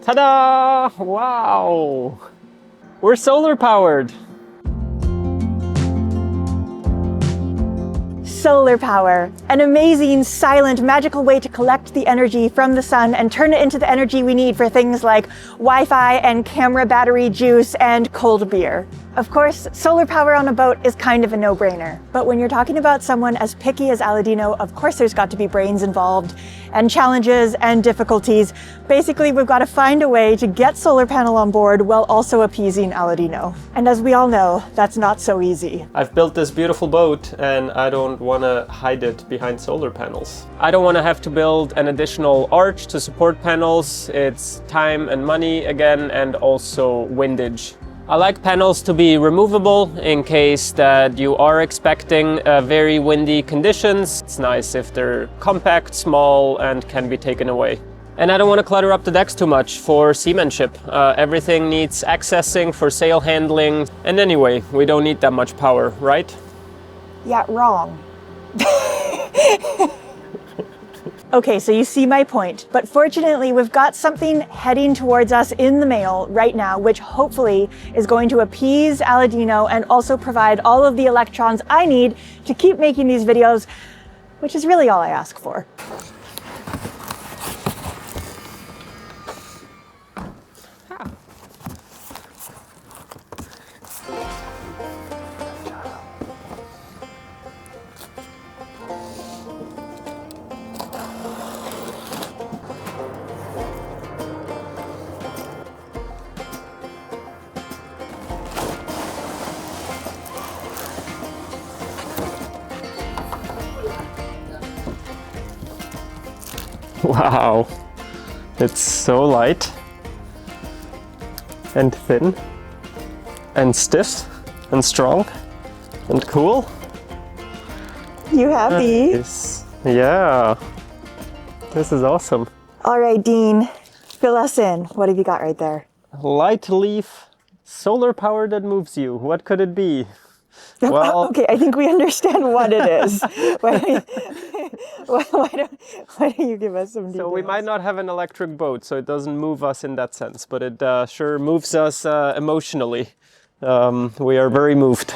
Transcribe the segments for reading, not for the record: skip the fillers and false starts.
Ta-da! Wow! We're solar powered. Solar power, an amazing, silent, magical way to collect the energy from the sun and turn it into the energy we need for things like Wi-Fi and camera battery juice and cold beer. Of course, solar power on a boat is kind of a no-brainer, but when you're talking about someone as picky as Aladino, of course there's got to be brains involved, and challenges and difficulties. Basically, we've got to find a way to get solar panel on board while also appeasing Aladino. And as we all know, that's not so easy. I've built this beautiful boat and I don't want to hide it behind solar panels. I don't want to have to build an additional arch to support panels. It's time and money again, and also windage. I like panels to be removable in case that you are expecting very windy conditions. It's nice if they're compact, small, and can be taken away. And I don't want to clutter up the decks too much for seamanship. Everything needs accessing for sail handling. And anyway, we don't need that much power, right? Yeah, wrong. Okay, so you see my point, but fortunately we've got something heading towards us in the mail right now, which hopefully is going to appease Aladino and also provide all of the electrons I need to keep making these videos, which is really all I ask for. Wow, it's so light and thin and stiff and strong and cool. You happy? Nice. Yeah, this is awesome. All right, Dean, fill us in. What have you got right there? Light leaf, solar power that moves you. What could it be? Well, okay, I think we understand what it is. why don't you give us some details? So we might not have an electric boat, so it doesn't move us in that sense, but it sure moves us emotionally. We are very moved.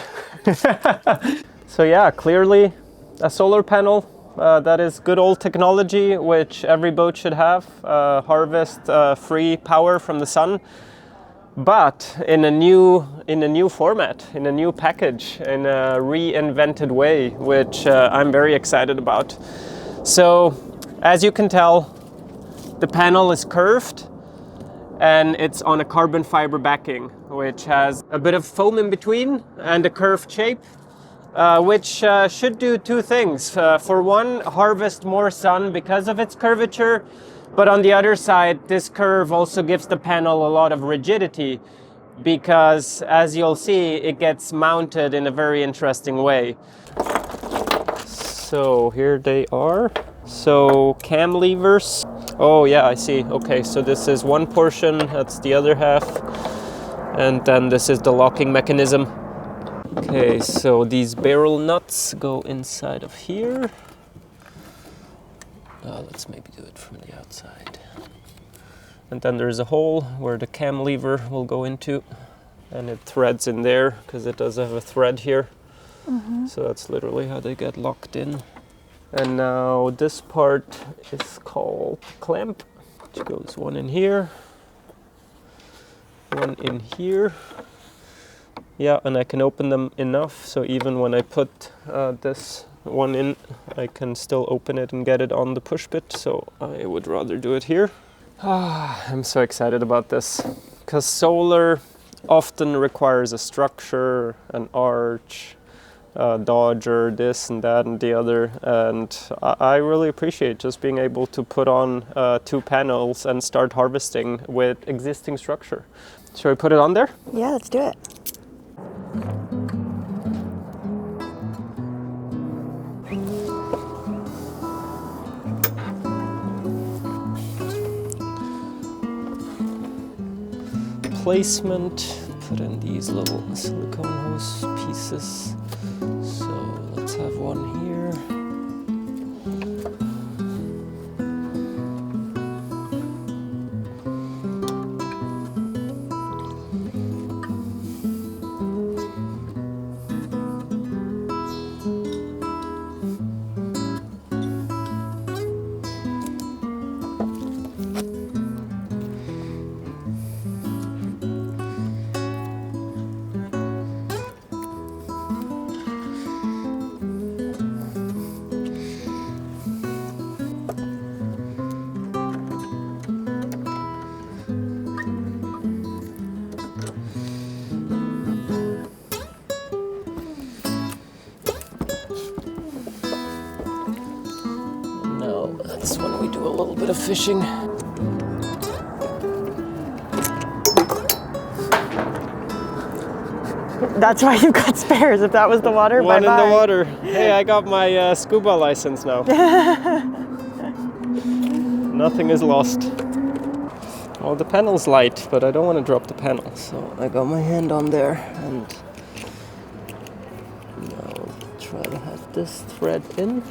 So yeah, clearly a solar panel. That is good old technology, which every boat should have. Harvest free power from the sun. But in a new format, in a new package, in a reinvented way, which I'm very excited about. So, as you can tell, the panel is curved and it's on a carbon fiber backing, which has a bit of foam in between and a curved shape, which should do two things. For one, harvest more sun because of its curvature. But on the other side, this curve also gives the panel a lot of rigidity because, as you'll see, it gets mounted in a very interesting way. So here they are. So cam levers. Oh yeah, I see. Okay, so this is one portion, that's the other half. And then this is the locking mechanism. Okay, so these barrel nuts go inside of here. Let's maybe do it from the outside. And then there's a hole where the cam lever will go into, and it threads in there because it does have a thread here. Mm-hmm. So that's literally how they get locked in. And now this part is called clamp, which goes one in here, one in here. Yeah, and I can open them enough so even when I put this one in, I can still open it and get it on the push bit, so I would rather do it here. I'm so excited about this, because solar often requires a structure, an arch, a dodger, this and that and the other, and I really appreciate just being able to put on 2 panels and start harvesting with existing structure. Shall we put it on there? Yeah, let's do it. Placement, put in these little silicone hose pieces. So let's have one here. this when we do a little bit of fishing. That's why you've got spares. If that was the water, One bye-bye. in the water. Hey, I got my scuba license now. Nothing is lost. Well, the panel's light, but I don't want to drop the panel, so I got my hand on there, and now I'll try to have this thread in.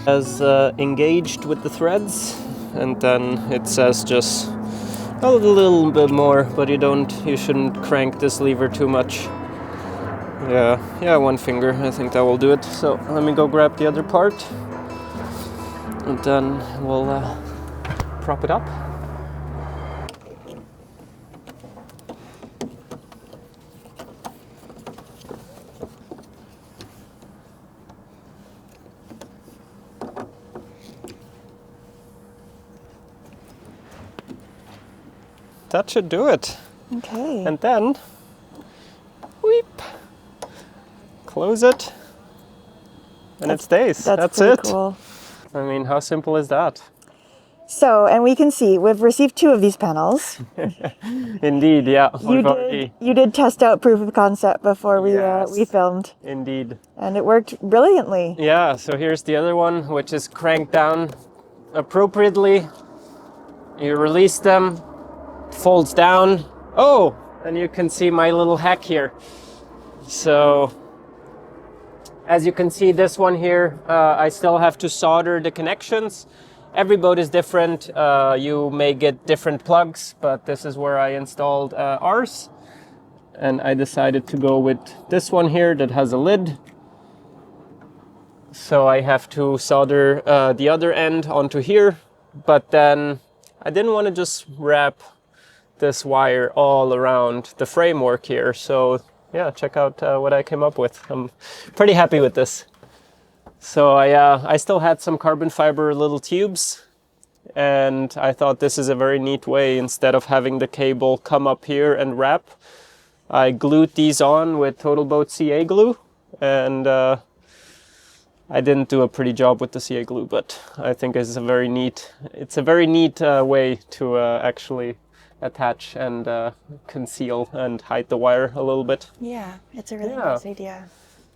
As engaged with the threads, and then it says just a little bit more, but you shouldn't crank this lever too much. Yeah, one finger, I think that will do it. So let me go grab the other part, and then we'll prop it up. That should do it. Okay. And then, weep, close it, and it stays. That's pretty it. Cool. I mean, how simple is that? So, and we can see we've received 2 of these panels. Indeed, yeah. You did test out proof of concept before we filmed. Indeed. And it worked brilliantly. Yeah, so here's the other one, which is cranked down appropriately. You release them, folds down. Oh, and you can see my little hack here. So, as you can see, this one here, I still have to solder the connections. Every boat is different. You may get different plugs, but this is where I installed ours. And I decided to go with this one here that has a lid. So I have to solder the other end onto here, but then I didn't want to just wrap this wire all around the framework here. So yeah, check out what I came up with. I'm pretty happy with this. So I still had some carbon fiber little tubes, and I thought this is a very neat way. Instead of having the cable come up here and wrap, I glued these on with Total Boat CA glue, and I didn't do a pretty job with the CA glue, but I think it's a very neat way to actually attach and conceal and hide the wire a little bit. Yeah, it's a really nice idea.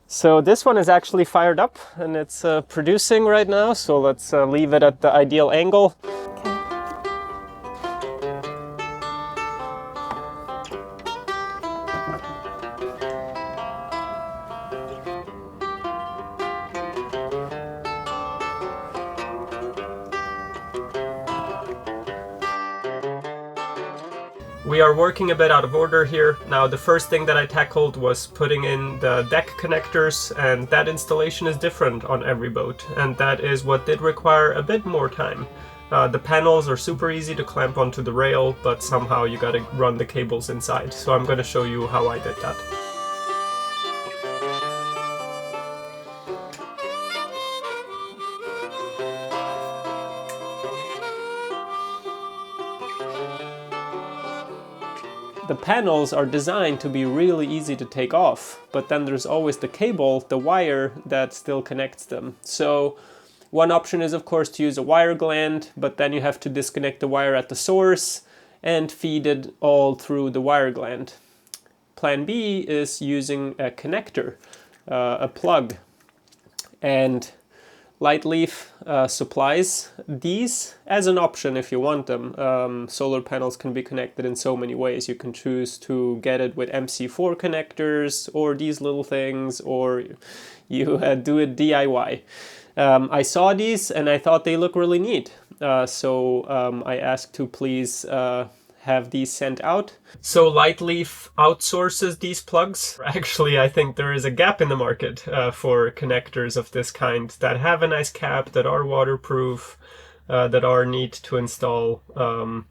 So this one is actually fired up and it's producing right now, so let's leave it at the ideal angle. We are working a bit out of order here. Now the first thing that I tackled was putting in the deck connectors, and that installation is different on every boat, and that is what did require a bit more time. The panels are super easy to clamp onto the rail, but somehow you gotta run the cables inside. So I'm gonna show you how I did that. The panels are designed to be really easy to take off, but then there's always the cable, the wire, that still connects them. So one option is of course to use a wire gland, but then you have to disconnect the wire at the source and feed it all through the wire gland. Plan B is using a connector, a plug, and Lightleaf supplies these as an option if you want them. Solar panels can be connected in so many ways. You can choose to get it with MC4 connectors or these little things, or you do it DIY. I saw these and I thought they look really neat. So I asked to please have these sent out. So Lightleaf outsources these plugs. Actually, I think there is a gap in the market for connectors of this kind that have a nice cap, that are waterproof, that are neat to install.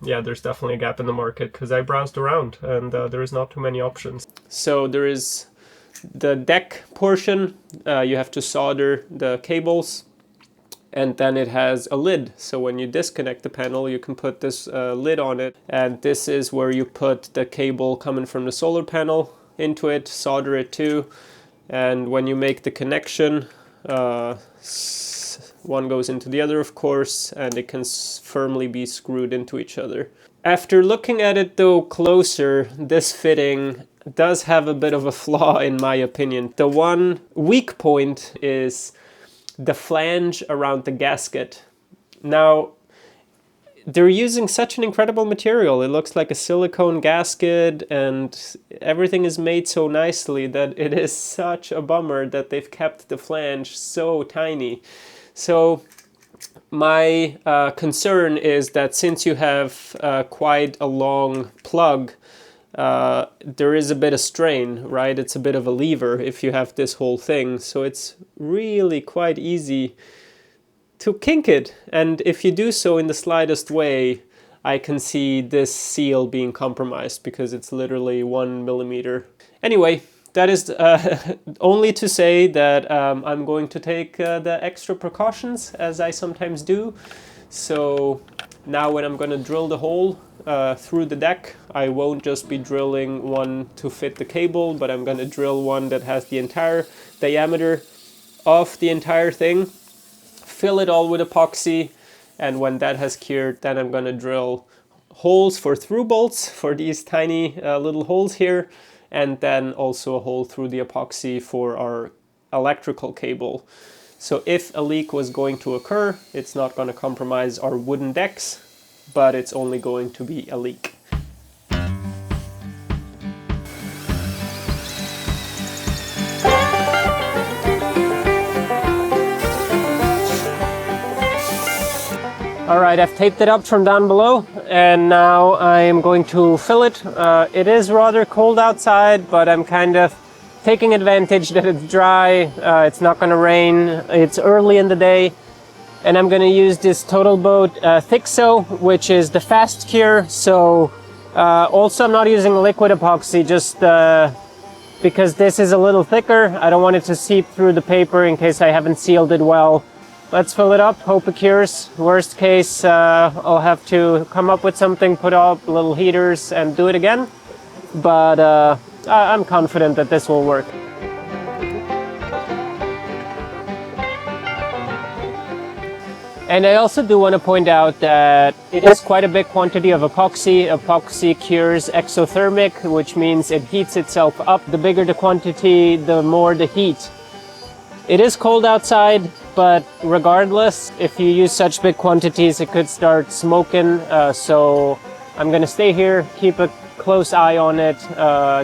Yeah, there's definitely a gap in the market because I browsed around and there is not too many options. So there is the deck portion. You have to solder the cables, and then it has a lid. So when you disconnect the panel, you can put this lid on it. And this is where you put the cable coming from the solar panel into it, solder it to. And when you make the connection, one goes into the other, of course, and it can firmly be screwed into each other. After looking at it though closer, this fitting does have a bit of a flaw in my opinion. The one weak point is the flange around the gasket. Now, they're using such an incredible material. It looks like a silicone gasket and everything is made so nicely that it is such a bummer that they've kept the flange so tiny. So my concern is that since you have quite a long plug, there is a bit of strain, right? It's a bit of a lever if you have this whole thing. So it's really quite easy to kink it. And if you do so in the slightest way, I can see this seal being compromised because it's literally 1 millimeter. Anyway, that is only to say that I'm going to take the extra precautions as I sometimes do. So now when I'm going to drill the hole through the deck, I won't just be drilling one to fit the cable, but I'm going to drill one that has the entire diameter of the entire thing, fill it all with epoxy, and when that has cured, then I'm going to drill holes for through bolts for these tiny little holes here, and then also a hole through the epoxy for our electrical cable. So if a leak was going to occur, it's not going to compromise our wooden decks, but it's only going to be a leak. All right, I've taped it up from down below, and now I am going to fill it. It is rather cold outside, but I'm kind of taking advantage that it's dry, it's not going to rain, it's early in the day, and I'm going to use this Total Boat Thick Sew, which is the fast cure. So also I'm not using liquid epoxy, just because this is a little thicker. I don't want it to seep through the paper in case I haven't sealed it well. Let's fill it up, hope it cures. Worst case, I'll have to come up with something, put up little heaters and do it again. But I'm confident that this will work. And I also do want to point out that it is quite a big quantity of epoxy. Epoxy cures exothermic, which means it heats itself up. The bigger the quantity, the more the heat. It is cold outside, but regardless, if you use such big quantities, it could start smoking. So I'm gonna stay here, keep a close eye on it,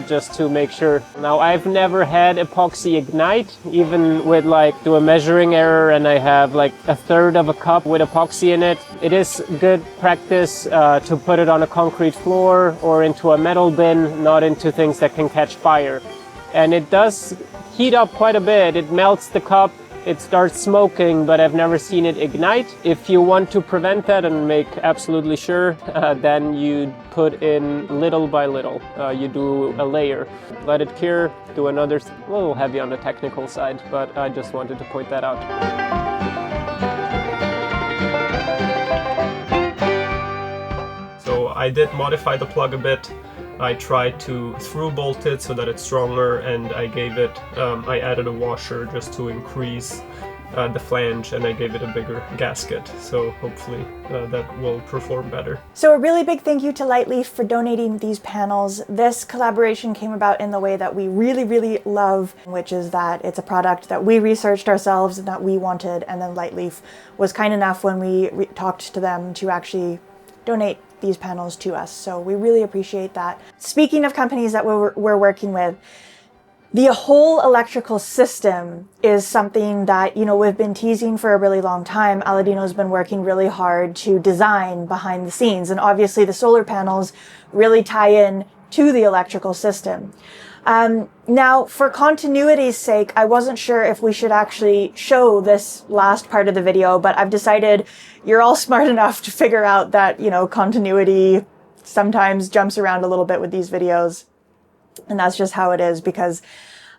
just to make sure. Now, I've never had epoxy ignite, even with do a measuring error and I have like 1/3 of a cup with epoxy in it. It is good practice to put it on a concrete floor or into a metal bin, not into things that can catch fire. And it does heat up quite a bit. It melts the cup, it starts smoking, but I've never seen it ignite. If you want to prevent that and make absolutely sure, then you put in little by little. You do a layer, let it cure, do another, a little heavy on the technical side, but I just wanted to point that out. So I did modify the plug a bit. I tried to through bolt it so that it's stronger, and I gave it, I added a washer just to increase the flange, and I gave it a bigger gasket. So hopefully that will perform better. So a really big thank you to Lightleaf for donating these panels. This collaboration came about in the way that we really, really love, which is that it's a product that we researched ourselves and that we wanted, and then Lightleaf was kind enough when we talked to them to actually donate these panels to us. So we really appreciate that. Speaking of companies that we're working with, the whole electrical system is something that, you know, we've been teasing for a really long time. Aladino's been working really hard to design behind the scenes, and obviously the solar panels really tie in to the electrical system. Now, for continuity's sake, I wasn't sure if we should actually show this last part of the video, but I've decided you're all smart enough to figure out that, you know, continuity sometimes jumps around a little bit with these videos. And that's just how it is, because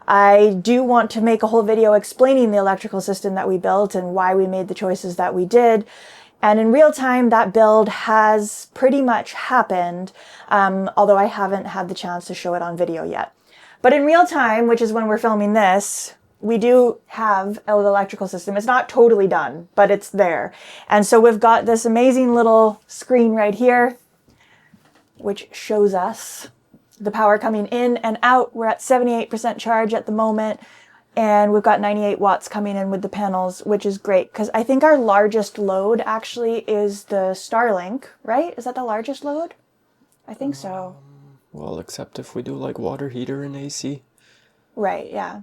I do want to make a whole video explaining the electrical system that we built and why we made the choices that we did. And in real time, that build has pretty much happened, although I haven't had the chance to show it on video yet. But in real time, which is when we're filming this, we do have an electrical system. It's not totally done, but it's there. And so we've got this amazing little screen right here, which shows us the power coming in and out. We're at 78% charge at the moment, and we've got 98 watts coming in with the panels, which is great, because I think our largest load actually is the Starlink, right? Is that the largest load? I think so. Well, except if we do like water heater and AC. Right, yeah.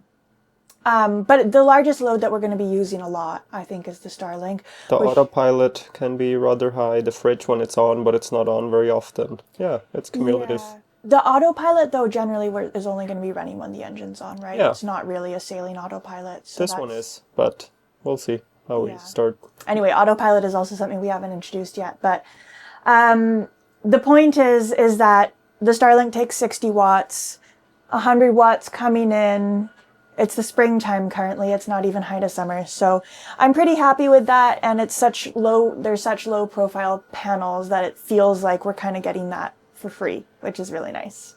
But the largest load that we're going to be using a lot, I think, is the Starlink. The autopilot can be rather high, the fridge when it's on, but it's not on very often. Yeah, it's cumulative. Yeah. The autopilot, though, generally is only going to be running when the engine's on, right? Yeah. It's not really a sailing autopilot. So This one is, but we'll see how we start. Anyway, autopilot is also something we haven't introduced yet. But the point is that the Starlink takes 60 watts, 100 watts coming in. It's the springtime currently. It's not even height of summer. So I'm pretty happy with that. And it's there's such low profile panels that it feels like we're kind of getting that for free, which is really nice.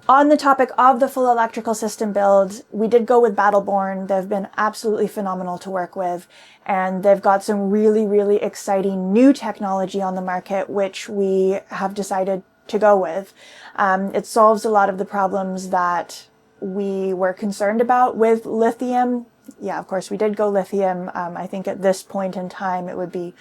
On the topic of the full electrical system build, we did go with Battleborn. They've been absolutely phenomenal to work with. And they've got some really, really exciting new technology on the market, which we have decided to go with. It solves a lot of the problems that we were concerned about with lithium. Yeah, of course, we did go lithium. I think at this point in time, it would be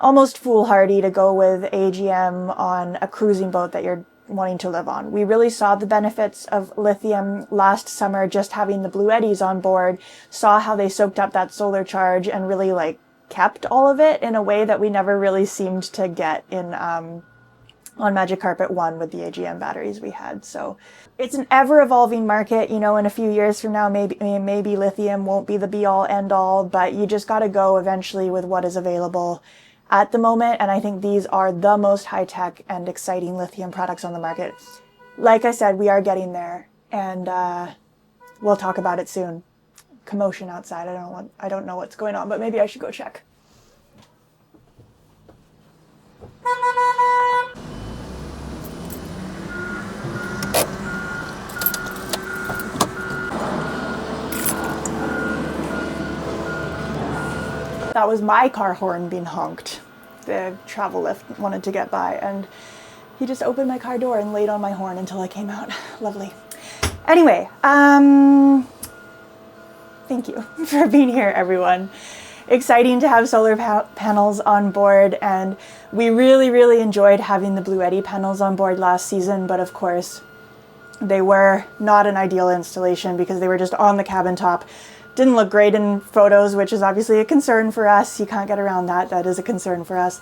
almost foolhardy to go with AGM on a cruising boat that you're wanting to live on. We really saw the benefits of lithium last summer, just having the Blue Eddies on board, saw how they soaked up that solar charge and really kept all of it in a way that we never really seemed to get in on Magic Carpet 1 with the AGM batteries we had. So it's an ever-evolving market. In a few years from now, maybe lithium won't be the be-all, end-all, but you just got to go eventually with what is available at the moment. And I think these are the most high-tech and exciting lithium products on the market. Like I said, we are getting there, and we'll talk about it soon. Commotion outside. I don't know what's going on, but maybe I should go check. That was my car horn being honked. The travel lift wanted to get by, and he just opened my car door and laid on my horn until I came out. Lovely. Anyway, thank you for being here, everyone. Exciting to have solar panels on board, and we really, really enjoyed having the Blue Eddy panels on board last season, but of course, they were not an ideal installation because they were just on the cabin top. Didn't look great in photos, which is obviously a concern for us. You can't get around that. That is a concern for us.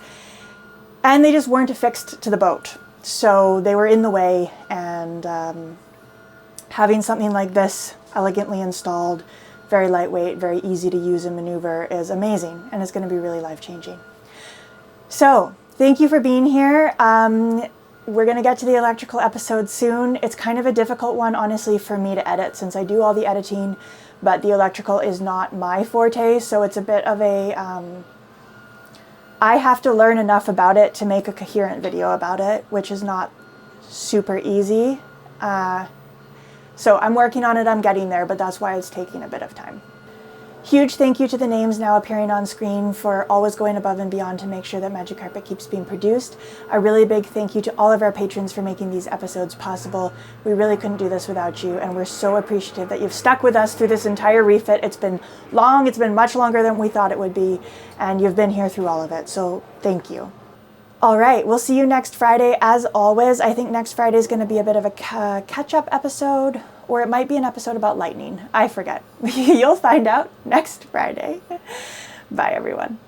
And they just weren't affixed to the boat. So they were in the way, and having something like this elegantly installed, very lightweight, very easy to use and maneuver is amazing, and it's going to be really life-changing. So thank you for being here. We're going to get to the electrical episode soon. It's kind of a difficult one, honestly, for me to edit since I do all the editing, but the electrical is not my forte, so it's a bit of a... I have to learn enough about it to make a coherent video about it, which is not super easy. So I'm working on it, I'm getting there, but that's why it's taking a bit of time. Huge thank you to the names now appearing on screen for always going above and beyond to make sure that Magic Carpet keeps being produced. A really big thank you to all of our patrons for making these episodes possible. We really couldn't do this without you, and we're so appreciative that you've stuck with us through this entire refit. It's been long, it's been much longer than we thought it would be, and you've been here through all of it, so thank you. All right, we'll see you next Friday. As always, I think next Friday is going to be a bit of a catch-up episode, or it might be an episode about lightning. I forget. You'll find out next Friday. Bye, everyone.